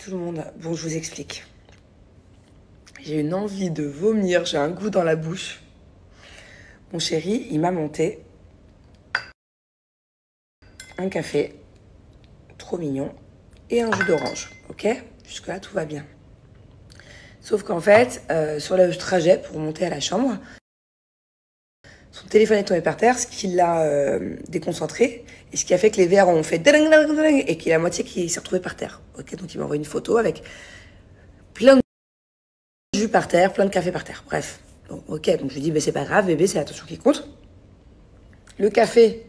tout le monde. Bon, je vous explique. J'ai une envie de vomir, j'ai un goût dans la bouche. Mon chéri, il m'a monté un café, trop mignon, et un jus d'orange, ok? Jusque-là, tout va bien. Sauf qu'en fait, sur le trajet pour monter à la chambre, son téléphone est tombé par terre, ce qui l'a déconcentré, et ce qui a fait que les verres ont fait ding, ding, ding, et qu'il y a la moitié qui s'est retrouvée par terre. Ok, donc il m'a envoyé une photo avec plein de jus par terre, plein de café par terre. Bref, bon, ok, donc je lui dis, bah, c'est pas grave, bébé, c'est l'attention qui compte. Le café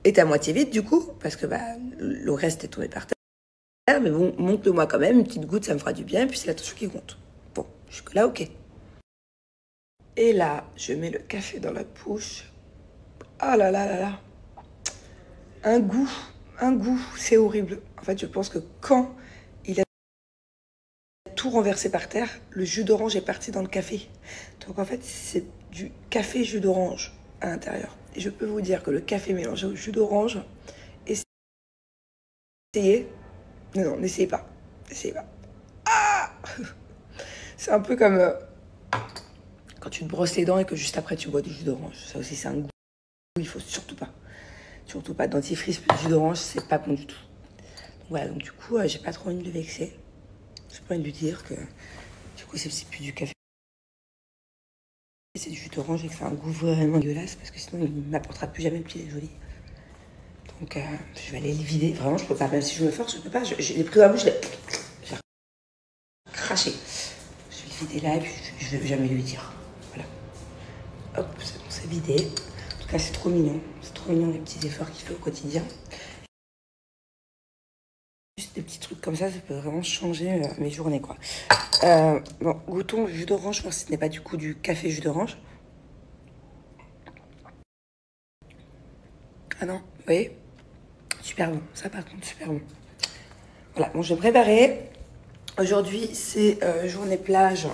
est à moitié vide, du coup, parce que bah, le reste est tombé par terre, mais bon, montre-le-moi quand même, une petite goutte, ça me fera du bien, et puis c'est l'attention qui compte. Bon, jusque-là, ok. Et là, je mets le café dans la bouche. Ah là là là là. Un goût, c'est horrible. En fait, je pense que quand il a tout renversé par terre, le jus d'orange est parti dans le café. Donc en fait, c'est du café jus d'orange à l'intérieur. Et je peux vous dire que le café mélangé au jus d'orange, essayez. Non, n'essayez pas. N'essayez pas. Ah, c'est un peu comme quand tu te brosses les dents et que juste après tu bois du jus d'orange. Ça aussi, c'est un goût. Il faut surtout pas dentifrice, jus d'orange, c'est pas bon du tout. Donc voilà, donc du coup, j'ai pas trop envie de le vexer. J'ai pas envie de lui dire que du coup, c'est plus du café, c'est du jus d'orange et que c'est un goût vraiment dégueulasse parce que sinon, il m'apportera plus jamais le pied joli. Donc, je vais aller le vider. Vraiment, je peux pas, même si je me force, je peux pas. J'ai pris dans la bouche, j'ai craché. Je vais le vider là et puis je vais jamais lui dire. Voilà. Hop, c'est bon, c'est vidé. En tout cas, c'est trop mignon. C'est trop mignon les petits efforts qu'il fait au quotidien. Juste des petits trucs comme ça peut vraiment changer mes journées, quoi. Bon, goûtons le jus d'orange, voir si ce n'est pas du coup du café jus d'orange. Ah non, vous voyez? Super bon, ça par contre, super bon. Voilà, bon, je vais préparer. Aujourd'hui, c'est journée plage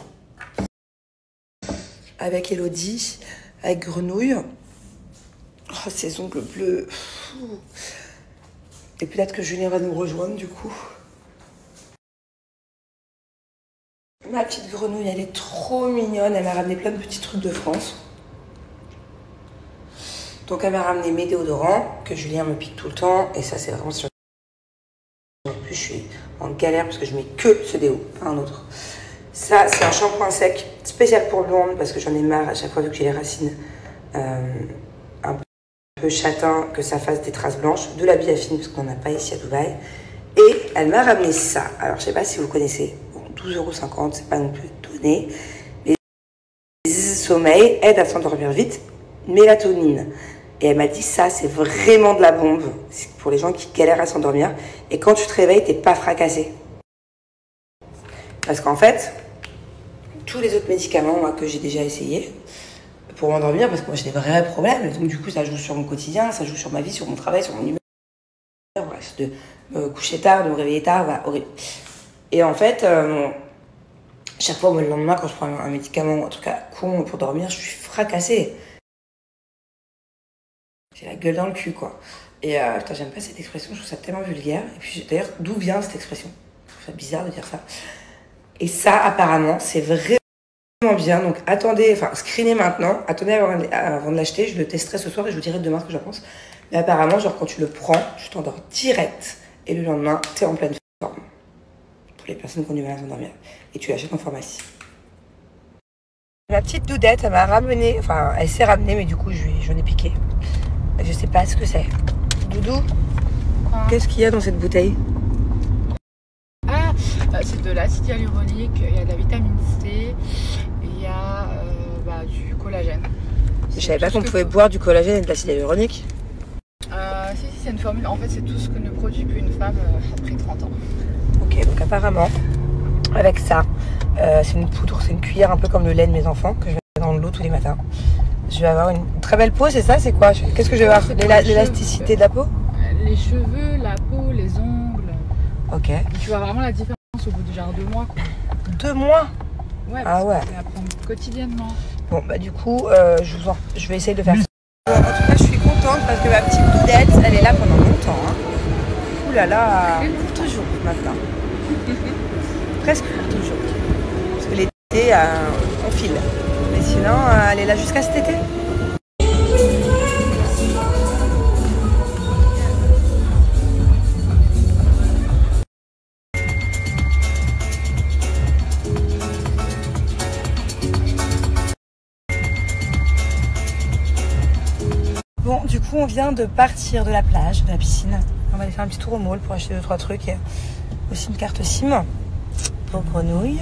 avec Elodie, avec Grenouille. Oh, ses ongles bleus. Et peut-être que Julien va nous rejoindre du coup. Ma petite Grenouille, elle est trop mignonne. Elle m'a ramené plein de petits trucs de France. Donc elle m'a ramené mes déodorants, que Julien me pique tout le temps. Et ça, c'est vraiment... En plus, je suis en galère parce que je mets que ce déo, pas un autre. Ça, c'est un shampoing sec spécial pour blonde parce que j'en ai marre à chaque fois vu que j'ai les racines un peu châtain, que ça fasse des traces blanches. De la Biafine parce qu'on n'en a pas ici à Dubaï. Et elle m'a ramené ça. Alors, je sais pas si vous connaissez. Bon, 12,50 €, c'est pas non plus donné. Mais sommeil aide à s'endormir vite. Mélatonine. Et elle m'a dit ça, c'est vraiment de la bombe. C'est pour les gens qui galèrent à s'endormir. Et quand tu te réveilles, t'es pas fracassé. Parce qu'en fait, tous les autres médicaments moi, que j'ai déjà essayé pour m'endormir, parce que moi j'ai des vrais problèmes. Et donc du coup, ça joue sur mon quotidien, ça joue sur ma vie, sur mon travail, sur mon humeur. Bref, de me coucher tard, de me réveiller tard, voilà, horrible. Et en fait, chaque fois, moi, le lendemain, quand je prends un médicament ou un truc à con pour dormir, je suis fracassée. J'ai la gueule dans le cul, quoi. Et putain, j'aime pas cette expression, je trouve ça tellement vulgaire. Et puis d'ailleurs, d'où vient cette expression? Je trouve ça bizarre de dire ça. Et ça, apparemment, c'est vraiment bien. Donc attendez, enfin, screenez maintenant. Attendez avant de l'acheter. Je le testerai ce soir et je vous dirai demain ce que j'en pense. Mais apparemment, genre, quand tu le prends, tu t'endors direct. Et le lendemain, t'es en pleine forme. Pour les personnes qui ont du mal à s'endormir. Et tu l'achètes en pharmacie. Ma petite Doudette, elle m'a ramené, enfin, elle s'est ramenée, mais du coup, j'en ai piqué. Je sais pas ce que c'est. Doudou, qu'est-ce qu'il y a dans cette bouteille? Ah, c'est de l'acide hyaluronique, il y a de la vitamine C, et il y a du collagène. Je savais pas qu'on pouvait boire du collagène et de l'acide hyaluronique. Si, c'est une formule. En fait, c'est tout ce que ne produit plus une femme après 30 ans. Ok, donc apparemment, avec ça, c'est une poudre, c'est une cuillère un peu comme le lait de mes enfants que je mets dans l'eau tous les matins. Je vais avoir une très belle peau, c'est ça? C'est quoi? Qu'est-ce que je vais avoir? L'élasticité de la peau? Les cheveux, la peau, les ongles. Ok. Et tu vois vraiment la différence au bout de genre 2 mois. Quoi. 2 mois? Ouais, ah ouais. C'est à prendre quotidiennement. Bon, bah du coup, je vais essayer de faire ça. Bon, en tout cas, je suis contente parce que ma petite Doudette, elle est là pendant longtemps. Hein. Ouh là là, pour toujours maintenant. presque pour toujours. Parce que l'été, on file. Mais sinon, elle est là jusqu'à cet été. Bon, du coup, on vient de partir de la plage, de la piscine. On va aller faire un petit tour au mall pour acheter 2-3 trucs. Et aussi une carte SIM pour Grenouille.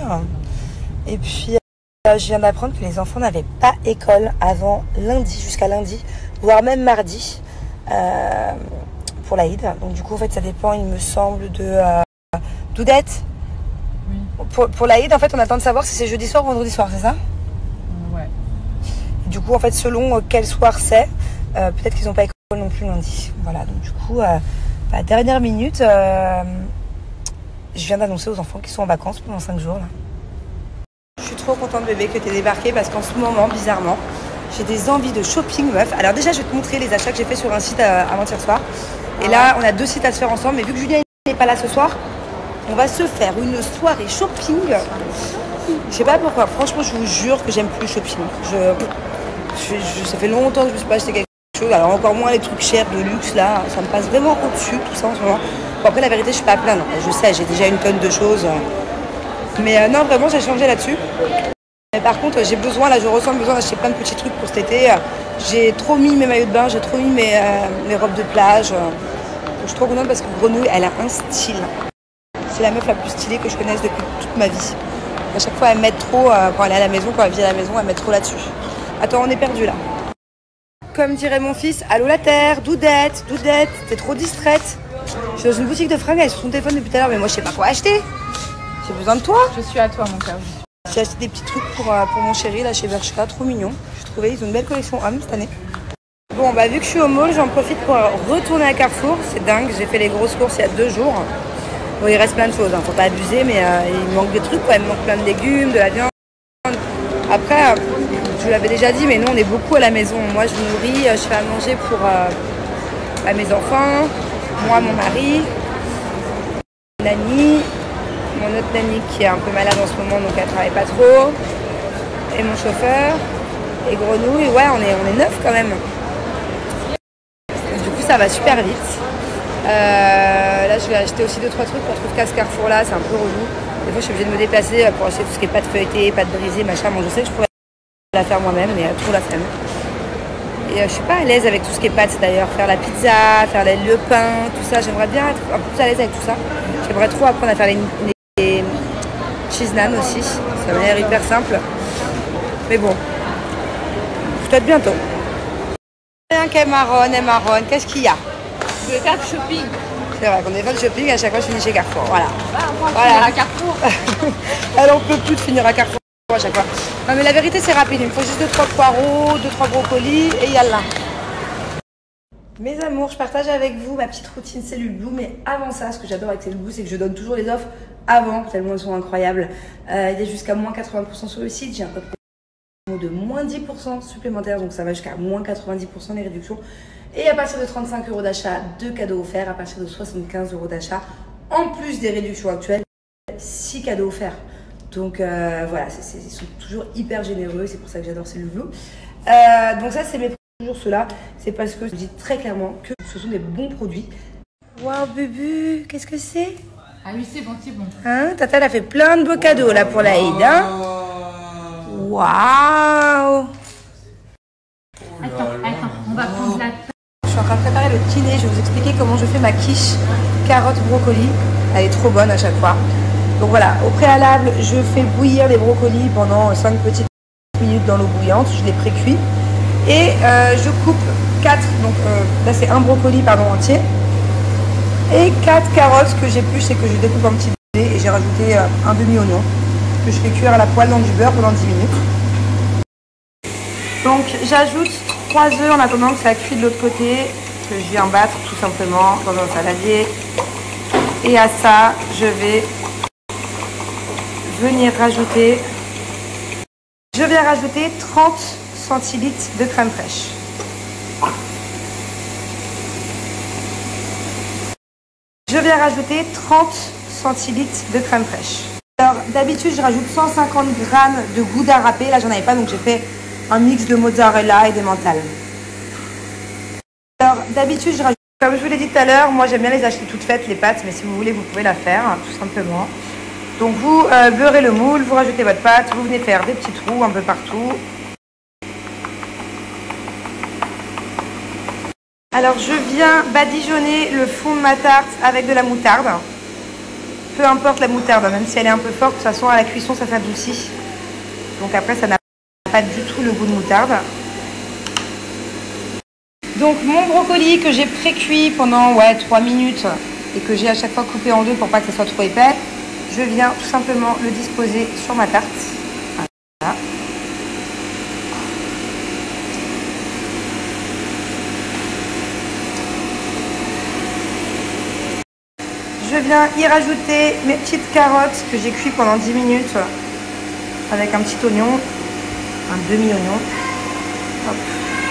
Et puis, je viens d'apprendre que les enfants n'avaient pas école avant lundi, jusqu'à lundi, voire même mardi, pour l'Aïd. Donc, du coup, en fait, ça dépend, il me semble, de Doudette. Oui. Pour l'Aïd, en fait, on attend de savoir si c'est jeudi soir ou vendredi soir, c'est ça? Ouais. Et du coup, en fait, selon quel soir c'est, peut-être qu'ils n'ont pas école non plus lundi. Voilà, donc du coup, dernière minute, je viens d'annoncer aux enfants qu'ils sont en vacances pendant 5 jours. Là. Je suis trop contente, bébé, que tu aies débarqué parce qu'en ce moment, bizarrement, j'ai des envies de shopping, meuf. Alors déjà, je vais te montrer les achats que j'ai fait sur un site avant-hier soir. Et là, on a 2 sites à se faire ensemble. Mais vu que Julien n'est pas là ce soir, on va se faire une soirée shopping. Je sais pas pourquoi. Franchement, je vous jure que j'aime plus le shopping. Ça fait longtemps que je me suis pas acheté quelque chose. Alors encore moins les trucs chers de luxe là. Ça me passe vraiment au-dessus tout ça en ce moment. Bon, après, la vérité, je suis pas à plaindre. Je sais, j'ai déjà une tonne de choses. Mais non, vraiment, j'ai changé là-dessus. Mais par contre, j'ai besoin, là, je ressens le besoin d'acheter plein de petits trucs pour cet été. J'ai trop mis mes maillots de bain, j'ai trop mis mes robes de plage. Je suis trop contente parce que Grenouille, elle a un style. C'est la meuf la plus stylée que je connaisse depuis toute ma vie. À chaque fois, elle met trop, quand elle est à la maison, quand elle vient à la maison, elle met trop là-dessus. Attends, on est perdu là. Comme dirait mon fils, allô la terre, Doudette, t'es trop distraite. Je suis dans une boutique de fringues, elle est sur son téléphone depuis tout à l'heure, mais moi je sais pas quoi acheter. J'ai besoin de toi. Je suis à toi, mon cœur. J'ai acheté des petits trucs pour mon chéri là chez Bershka, trop mignon. Je trouvais ils ont une belle collection homme cette année. Bon bah vu que je suis au mall, j'en profite pour retourner à Carrefour. C'est dingue, j'ai fait les grosses courses il y a 2 jours. Bon il reste plein de choses, hein. Faut pas abuser, mais il manque des trucs quoi. Il me manque plein de légumes, de la viande. Après, je vous l'avais déjà dit, mais nous on est beaucoup à la maison. Moi je nourris, je fais à manger pour à mes enfants, moi, mon mari, Nani. Mon autre nanny qui est un peu malade en ce moment, donc elle travaille pas trop. Et mon chauffeur. Et Grenouille, ouais, on est 9 quand même. Du coup, ça va super vite. Là, je vais acheter aussi 2-3 trucs pour trouver casse Carrefour là, c'est un peu relou. Des fois, je suis obligée de me déplacer pour acheter tout ce qui est pâte feuilletée, pâte brisée, machin. Bon, je sais que je pourrais la faire moi-même, mais trop la flemme. Et je suis pas à l'aise avec tout ce qui est pâte d'ailleurs. Faire la pizza, faire le pain, tout ça. J'aimerais bien être un peu plus à l'aise avec tout ça. J'aimerais trop apprendre à faire les cheese naan aussi, ça m'a l'air hyper simple. Mais bon, peut-être bientôt. Rien qu'elle marronne, qu'est-ce qu'il y a? Je vais faire du shopping. C'est vrai qu'on est fait le shopping, à chaque fois je finis chez Carrefour. Voilà. Moi, voilà. À Carrefour. Elle en peut plus de finir à Carrefour à chaque fois. Non mais la vérité c'est rapide, il me faut juste 2-3 poireaux, 2-3 brocolis et yallah. Mes amours, je partage avec vous ma petite routine Cellule Blue, mais avant ça, ce que j'adore avec Cellule Blue, c'est que je donne toujours les offres avant, tellement elles sont incroyables. Il y a jusqu'à moins 80% sur le site, j'ai un code de moins 10% supplémentaire, donc ça va jusqu'à moins 90% les réductions. Et à partir de 35 € d'achat, 2 cadeaux offerts, à partir de 75 € d'achat, en plus des réductions actuelles, 6 cadeaux offerts. Donc voilà, ils sont toujours hyper généreux, c'est pour ça que j'adore Cellule Blue. Donc ça, c'est mes toujours cela, c'est parce que je dis très clairement que ce sont des bons produits. Waouh, Bubu, qu'est-ce que c'est? Ah oui, c'est bon, c'est bon. Hein, Tata, elle a fait plein de beaux cadeaux là pour l'Aïd, hein? Waouh! Attends, on va prendre la... Je suis en train de préparer le dîner, je vais vous expliquer comment je fais ma quiche carotte brocoli. Elle est trop bonne à chaque fois. Donc voilà, au préalable, je fais bouillir les brocolis pendant 5 petites minutes dans l'eau bouillante, je les pré-cuis. Et je coupe 4, donc là c'est un brocoli entier, et 4 carottes que j'épluche et que je découpe en petits dés, et j'ai rajouté un demi-oignon que je fais cuire à la poêle dans du beurre pendant 10 minutes. Donc j'ajoute 3 œufs en attendant que ça cuit de l'autre côté, que je viens battre tout simplement dans un saladier. Et à ça, je vais venir rajouter, 30 centilitres de crème fraîche. Je viens rajouter 30 centilitres de crème fraîche. Alors, d'habitude, je rajoute 150 grammes de gouda râpé. Là, j'en avais pas, donc j'ai fait un mix de mozzarella et d'emmental. Alors, d'habitude, je rajoute, comme je vous l'ai dit tout à l'heure, moi, j'aime bien les acheter toutes faites, les pâtes, mais si vous voulez, vous pouvez la faire, hein, tout simplement. Donc, vous beurrez le moule, vous rajoutez votre pâte, vous venez faire des petits trous un peu partout. Alors, je viens badigeonner le fond de ma tarte avec de la moutarde. Peu importe la moutarde, même si elle est un peu forte, de toute façon à la cuisson ça s'adoucit. Donc après ça n'a pas du tout le goût de moutarde. Donc mon brocoli que j'ai pré-cuit pendant 3 minutes et que j'ai à chaque fois coupé en deux pour pas que ça soit trop épais, je viens tout simplement le disposer sur ma tarte. Voilà. Je viens y rajouter mes petites carottes que j'ai cuit pendant 10 minutes avec un petit oignon, un demi-oignon.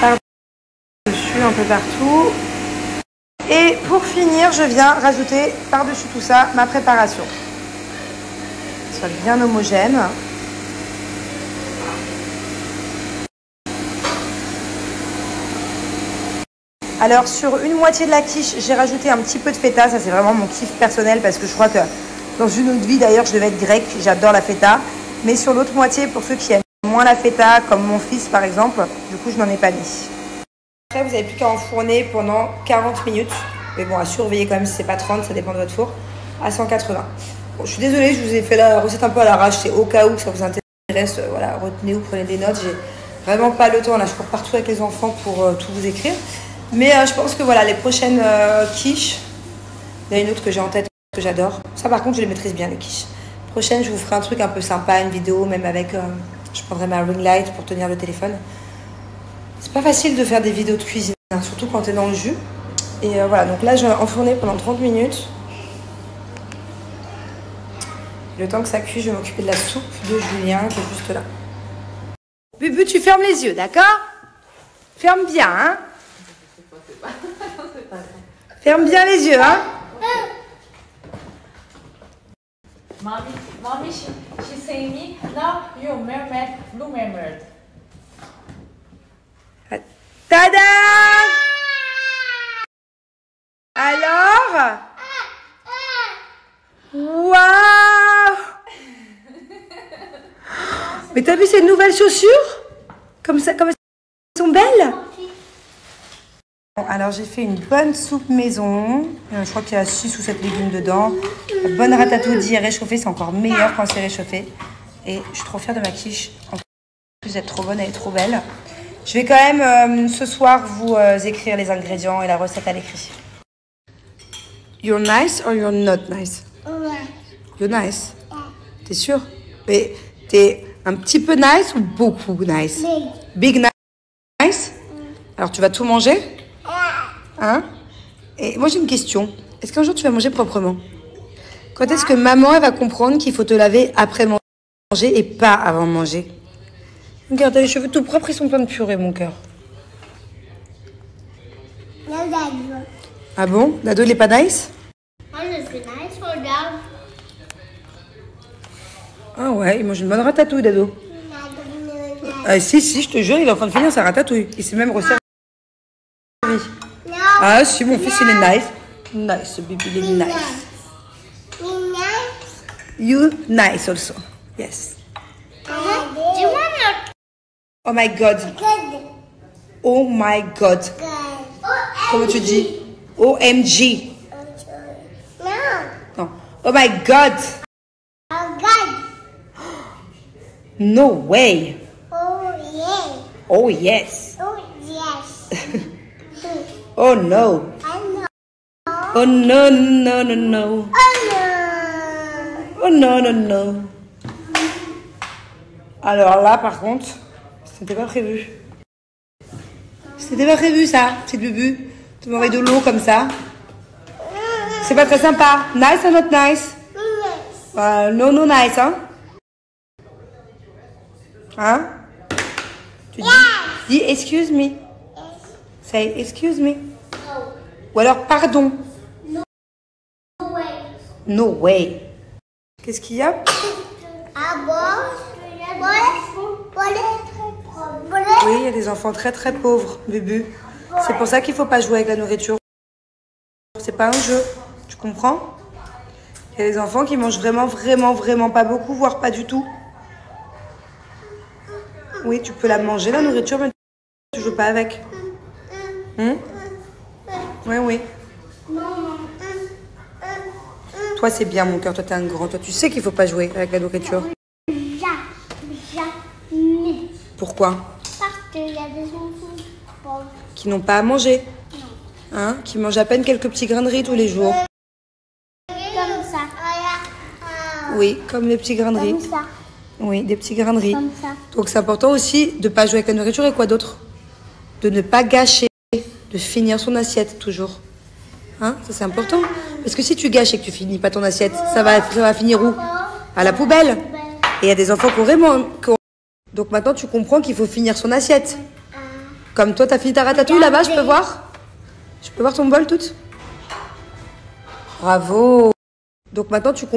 Par-dessus, un peu partout. Et pour finir, je viens rajouter par-dessus tout ça ma préparation. Que ce soit bien homogène. Alors sur une moitié de la quiche, j'ai rajouté un petit peu de feta. Ça c'est vraiment mon kiff personnel parce que je crois que dans une autre vie d'ailleurs je devais être grecque. J'adore la feta. Mais sur l'autre moitié, pour ceux qui aiment moins la feta, comme mon fils par exemple, du coup je n'en ai pas mis. Après vous n'avez plus qu'à enfourner pendant 40 minutes. Mais bon, à surveiller quand même si c'est pas 30, ça dépend de votre four. À 180. Bon, je suis désolée, je vous ai fait la recette un peu à l'arrache. C'est au cas où ça vous intéresse. Voilà, retenez ou prenez des notes. J'ai vraiment pas le temps. Là je cours partout avec les enfants pour tout vous écrire. Mais je pense que voilà, les prochaines quiches, il y en a une autre que j'ai en tête que j'adore. Ça par contre, je les maîtrise bien les quiches. Prochaine, je vous ferai un truc un peu sympa, une vidéo, même avec, je prendrai ma ring light pour tenir le téléphone. C'est pas facile de faire des vidéos de cuisine, hein, surtout quand tu es dans le jus. Et voilà, donc là, je vais enfourner pendant 30 minutes. Le temps que ça cuit, je vais m'occuper de la soupe de Julien qui est juste là. Bubu, tu fermes les yeux, d'accord? Ferme bien, hein? Ferme bien les yeux, hein? Mommy, she saying me, now you're mermaid, blue mermaid. Tada! Alors? Waouh! Mais t'as vu ces nouvelles chaussures? Comme elles sont belles? Alors j'ai fait une bonne soupe maison, je crois qu'il y a 6 ou 7 légumes dedans. La bonne ratatouille réchauffée, c'est encore meilleur quand c'est réchauffé. Et je suis trop fière de ma quiche, en plus d'être trop bonne, elle est trop belle. Je vais quand même ce soir vous écrire les ingrédients et la recette à l'écrit. You're nice or you're not nice? You're nice? T'es sûr? Mais t'es un petit peu nice ou beaucoup nice? Big nice? Alors tu vas tout manger? Hein? Et moi j'ai une question. Est-ce qu'un jour tu vas manger proprement? Quand est-ce que maman elle va comprendre qu'il faut te laver après manger et pas avant de manger? Regarde, t'as les cheveux tout propres, ils sont pleins de purée, mon cœur. Ah bon? Dado il est pas nice? Ah ouais, il mange une bonne ratatouille, Dado. Ah si, je te jure, il est en train de finir sa ratatouille. Il s'est même resservi. Ah si, mon fils il est nice. Nice, baby, il est nice. You nice also. Yes. Oh my god. Oh my god. Comment tu dis? OMG. Non. Oh my god. No way. Oh yes. Oh no. Oh no, no, no, no. Oh no, no, no. Alors là, par contre, c'était pas prévu. C'était pas prévu ça, petite Bubu. Tu m'aurais de l'eau comme ça. C'est pas très sympa. Nice or not nice? No, no nice, hein? Hein? Tu dis excuse me. Say excuse me. Ou alors pardon. No way. Qu'est-ce qu'il y a? Oui, il y a des enfants très très pauvres, Bubu. C'est pour ça qu'il faut pas jouer avec la nourriture. C'est pas un jeu, tu comprends? Il y a des enfants qui mangent vraiment pas beaucoup, voire pas du tout. Oui, tu peux la manger, la nourriture, mais tu joues pas avec. Oui. Toi, c'est bien, mon cœur. Toi, t'es un grand. Toi, tu sais qu'il faut pas jouer avec la nourriture. Jamais. Pourquoi? Parce qu'il y a des enfants pauvres. Qui n'ont pas à manger. Hein? Qui mangent à peine quelques petits grains de riz tous les jours. Comme ça. Oui, comme les petits grains de riz. Comme ça. Oui, des petits grains de riz. Comme ça. Donc, c'est important aussi de ne pas jouer avec la nourriture et quoi d'autre? De ne pas gâcher. De finir son assiette, toujours. Hein? Ça, c'est important. Parce que si tu gâches et que tu finis pas ton assiette, ça va finir où? À la poubelle. Et il y a des enfants qui ont vraiment... Donc maintenant, tu comprends qu'il faut finir son assiette. Comme toi, tu as fini ta ratatouille là-bas, je peux voir? Je peux voir ton bol, toute? Bravo. Donc maintenant, tu comprends.